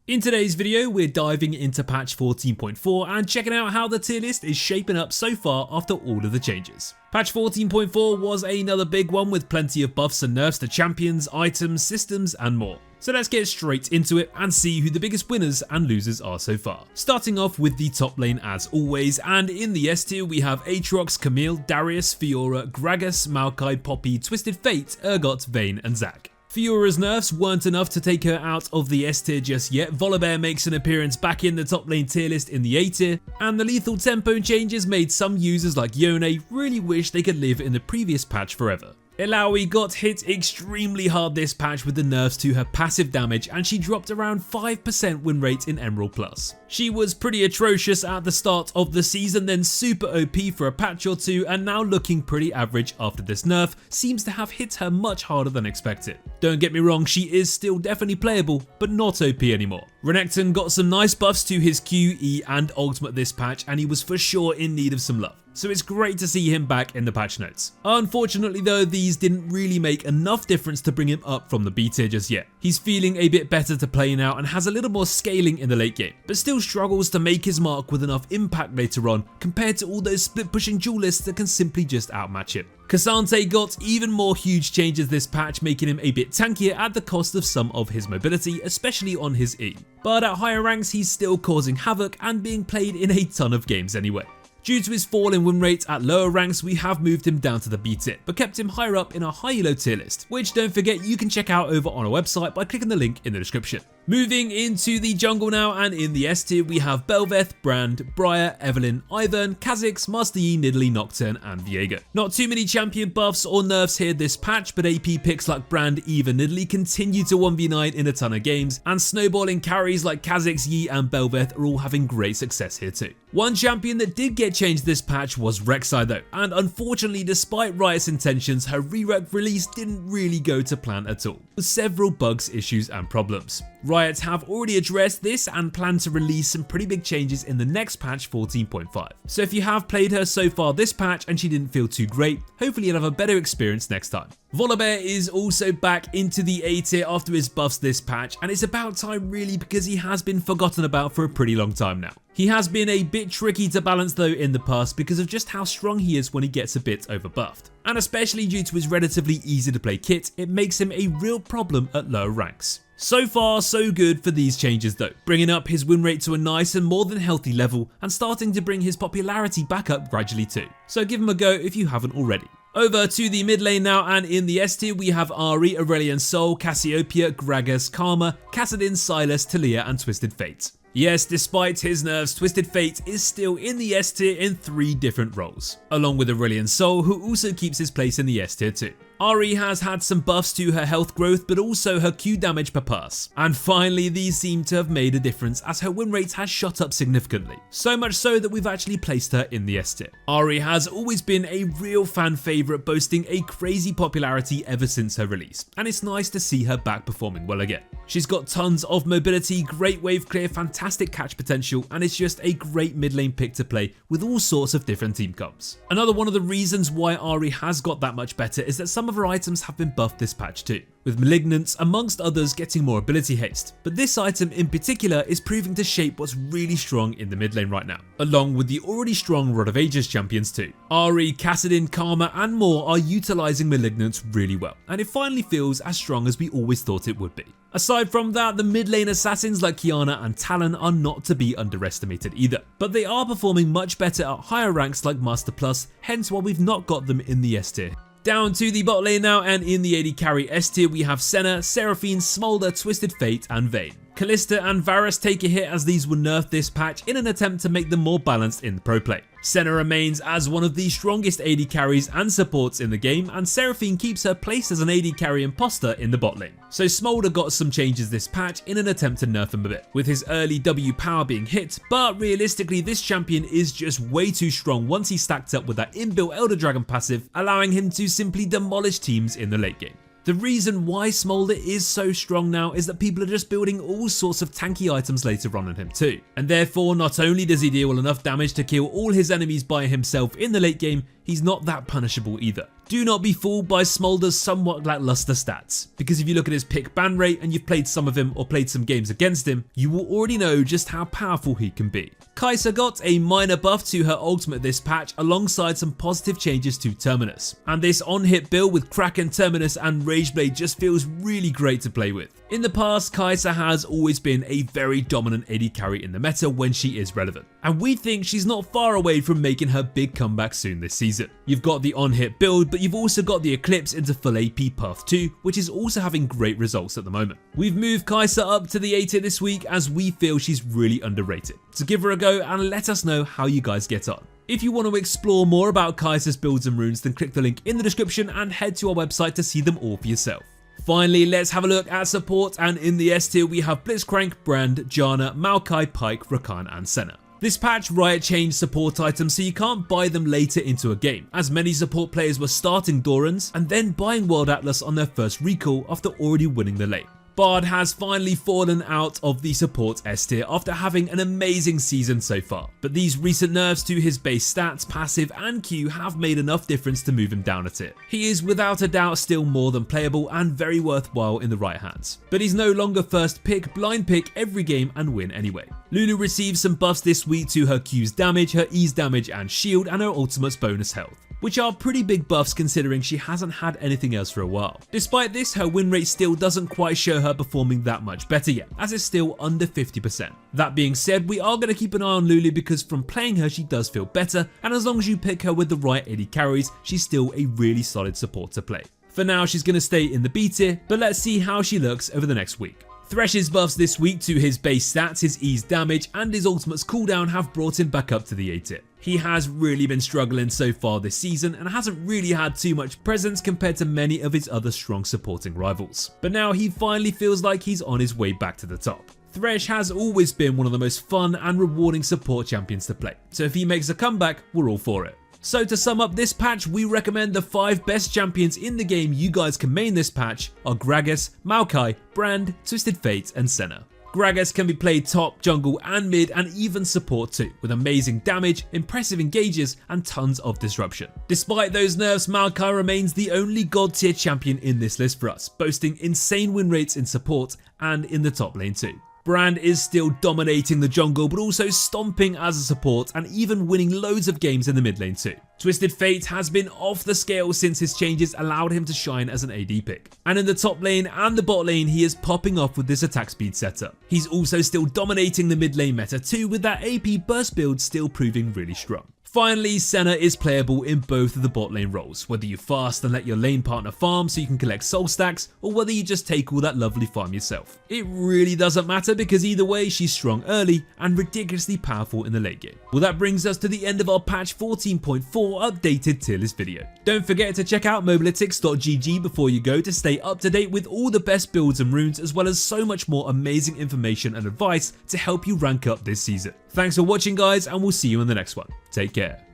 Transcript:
In today's video, we're diving into patch 14.4 and checking out how the tier list is shaping up so far after all of the changes. Patch 14.4 was another big one with plenty of buffs and nerfs to champions, items, systems and more. So let's get straight into it and see who the biggest winners and losers are so far. Starting off with the top lane as always, and in the S tier we have Aatrox, Camille, Darius, Fiora, Gragas, Maokai, Poppy, Twisted Fate, Urgot, Vayne and Zac. Fiora's nerfs weren't enough to take her out of the S tier just yet. Volibear makes an appearance back in the top lane tier list in the A tier, and the lethal tempo changes made some users like Yone really wish they could live in the previous patch forever. Illaoi got hit extremely hard this patch with the nerfs to her passive damage, and she dropped around 5% win rate in Emerald Plus. She was pretty atrocious at the start of the season, then super OP for a patch or two, and now looking pretty average after this nerf seems to have hit her much harder than expected. Don't get me wrong, she is still definitely playable, but not OP anymore. Renekton got some nice buffs to his Q, E and ultimate this patch, and he was for sure in need of some love. So it's great to see him back in the patch notes. Unfortunately though, these didn't really make enough difference to bring him up from the B tier just yet. He's feeling a bit better to play now and has a little more scaling in the late game, but still struggles to make his mark with enough impact later on compared to all those split pushing duelists that can simply just outmatch him. K'Sante got even more huge changes this patch, making him a bit tankier at the cost of some of his mobility, especially on his E. But at higher ranks he's still causing havoc and being played in a ton of games anyway. Due to his fall in win rate at lower ranks, we have moved him down to the B tier, but kept him higher up in our high elo tier list, which don't forget you can check out over on our website by clicking the link in the description. Moving into the jungle now, and in the S tier we have Bel'Veth, Brand, Briar, Evelynn, Ivern, Kha'Zix, Master Yi, Nidalee, Nocturne and Viego. Not too many champion buffs or nerfs here this patch, but AP picks like Brand, Eve and Nidalee continue to 1v9 in a ton of games, and snowballing carries like Kha'Zix, Yi and Bel'Veth are all having great success here too. One champion that did get changed this patch was Rek'Sai though, and unfortunately despite Riot's intentions, her re-rec release didn't really go to plan at all, with several bugs, issues and problems. Riot have already addressed this and plan to release some pretty big changes in the next patch 14.5. So if you have played her so far this patch and she didn't feel too great, hopefully you'll have a better experience next time. Volibear is also back into the A tier after his buffs this patch, and it's about time really because he has been forgotten about for a pretty long time now. He has been a bit tricky to balance though in the past because of just how strong he is when he gets a bit overbuffed. And especially due to his relatively easy to play kit, it makes him a real problem at lower ranks. So far so good for these changes though, bringing up his win rate to a nice and more than healthy level and starting to bring his popularity back up gradually too. So give him a go if you haven't already. Over to the mid lane now, and in the S tier we have Ahri, Aurelion Sol, Cassiopeia, Gragas, Karma, Kassadin, Sylas, Taliyah and Twisted Fate. Yes, despite his nerfs, Twisted Fate is still in the S tier in 3 different roles, along with Aurelion Sol, who also keeps his place in the S tier too. Ahri has had some buffs to her health growth, but also her Q damage per pass. And finally, these seem to have made a difference as her win rate has shot up significantly. So much so that we've actually placed her in the S tier. Ahri has always been a real fan favourite, boasting a crazy popularity ever since her release. And it's nice to see her back performing well again. She's got tons of mobility, great wave clear, fantastic catch potential, and it's just a great mid lane pick to play with all sorts of different team comps. Another one of the reasons why Ahri has got that much better is that some of her items have been buffed this patch too, with Malignance amongst others getting more ability haste, but this item in particular is proving to shape what's really strong in the mid lane right now, along with the already strong Rod of Ages champions too. Ahri, Kassadin, Karma and more are utilising Malignance really well, and it finally feels as strong as we always thought it would be. Aside from that, the mid lane assassins like Qiyana and Talon are not to be underestimated either, but they are performing much better at higher ranks like Master Plus, hence why we've not got them in the S tier. Down to the bot lane now, and in the AD carry S tier we have Senna, Seraphine, Smolder, Twisted Fate and Vayne. Kalista and Varus take a hit as these were nerfed this patch in an attempt to make them more balanced in the pro play. Senna remains as one of the strongest AD carries and supports in the game, and Seraphine keeps her place as an AD carry imposter in the bot lane. So Smolder got some changes this patch in an attempt to nerf him a bit, with his early W power being hit, but realistically this champion is just way too strong once he's stacked up with that inbuilt Elder Dragon passive, allowing him to simply demolish teams in the late game. The reason why Smolder is so strong now is that people are just building all sorts of tanky items later on him too, and therefore not only does he deal enough damage to kill all his enemies by himself in the late game, he's not that punishable either. Do not be fooled by Smolder's somewhat lackluster stats, because if you look at his pick ban rate and you've played some of him or played some games against him, you will already know just how powerful he can be. Kai'Sa got a minor buff to her ultimate this patch alongside some positive changes to Terminus, and this on-hit build with Kraken, Terminus and Rageblade just feels really great to play with. In the past, Kai'Sa has always been a very dominant AD carry in the meta when she is relevant, and we think she's not far away from making her big comeback soon this season. You've got the on-hit build, but you've also got the Eclipse into full AP Path 2, which is also having great results at the moment. We've moved Kai'Sa up to the A tier this week as we feel she's really underrated. So give her a go and let us know how you guys get on. If you want to explore more about Kai'Sa's builds and runes, then click the link in the description and head to our website to see them all for yourself. Finally, let's have a look at support, and in the S tier we have Blitzcrank, Brand, Janna, Maokai, Pyke, Rakan and Senna. This patch, Riot changed support items so you can't buy them later into a game, as many support players were starting Dorans and then buying World Atlas on their first recall after already winning the lane. Bard has finally fallen out of the support S tier after having an amazing season so far, but these recent nerfs to his base stats, passive and Q have made enough difference to move him down a tier. He is without a doubt still more than playable and very worthwhile in the right hands, but he's no longer first pick, blind pick every game and win anyway. Lulu received some buffs this week to her Q's damage, her E's damage and shield, and her ultimate's bonus health, which are pretty big buffs considering she hasn't had anything else for a while. Despite this, her win rate still doesn't quite show her performing that much better yet, as it's still under 50%. That being said, we are going to keep an eye on Lulu because from playing her she does feel better, and as long as you pick her with the right AD carries, she's still a really solid support to play. For now she's going to stay in the B tier, but let's see how she looks over the next week. Thresh's buffs this week to his base stats, his E's damage and his ultimate's cooldown have brought him back up to the A tier. He has really been struggling so far this season and hasn't really had too much presence compared to many of his other strong supporting rivals. But now he finally feels like he's on his way back to the top. Thresh has always been one of the most fun and rewarding support champions to play, so if he makes a comeback, we're all for it. So to sum up this patch, we recommend the 5 best champions in the game you guys can main this patch are Gragas, Maokai, Brand, Twisted Fate and Senna. Gragas can be played top, jungle and mid and even support too, with amazing damage, impressive engages and tons of disruption. Despite those nerfs, Maokai remains the only god tier champion in this list for us, boasting insane win rates in support and in the top lane too. Brand is still dominating the jungle but also stomping as a support and even winning loads of games in the mid lane too. Twisted Fate has been off the scale since his changes allowed him to shine as an AD pick. And in the top lane and the bot lane he is popping off with this attack speed setup. He's also still dominating the mid lane meta too, with that AP burst build still proving really strong. Finally, Senna is playable in both of the bot lane roles, whether you fast and let your lane partner farm so you can collect soul stacks, or whether you just take all that lovely farm yourself. It really doesn't matter because either way she's strong early and ridiculously powerful in the late game. Well, that brings us to the end of our patch 14.4 updated tier list video. Don't forget to check out Mobalytics.gg before you go to stay up to date with all the best builds and runes, as well as so much more amazing information and advice to help you rank up this season. Thanks for watching guys, and we'll see you in the next one. Take care.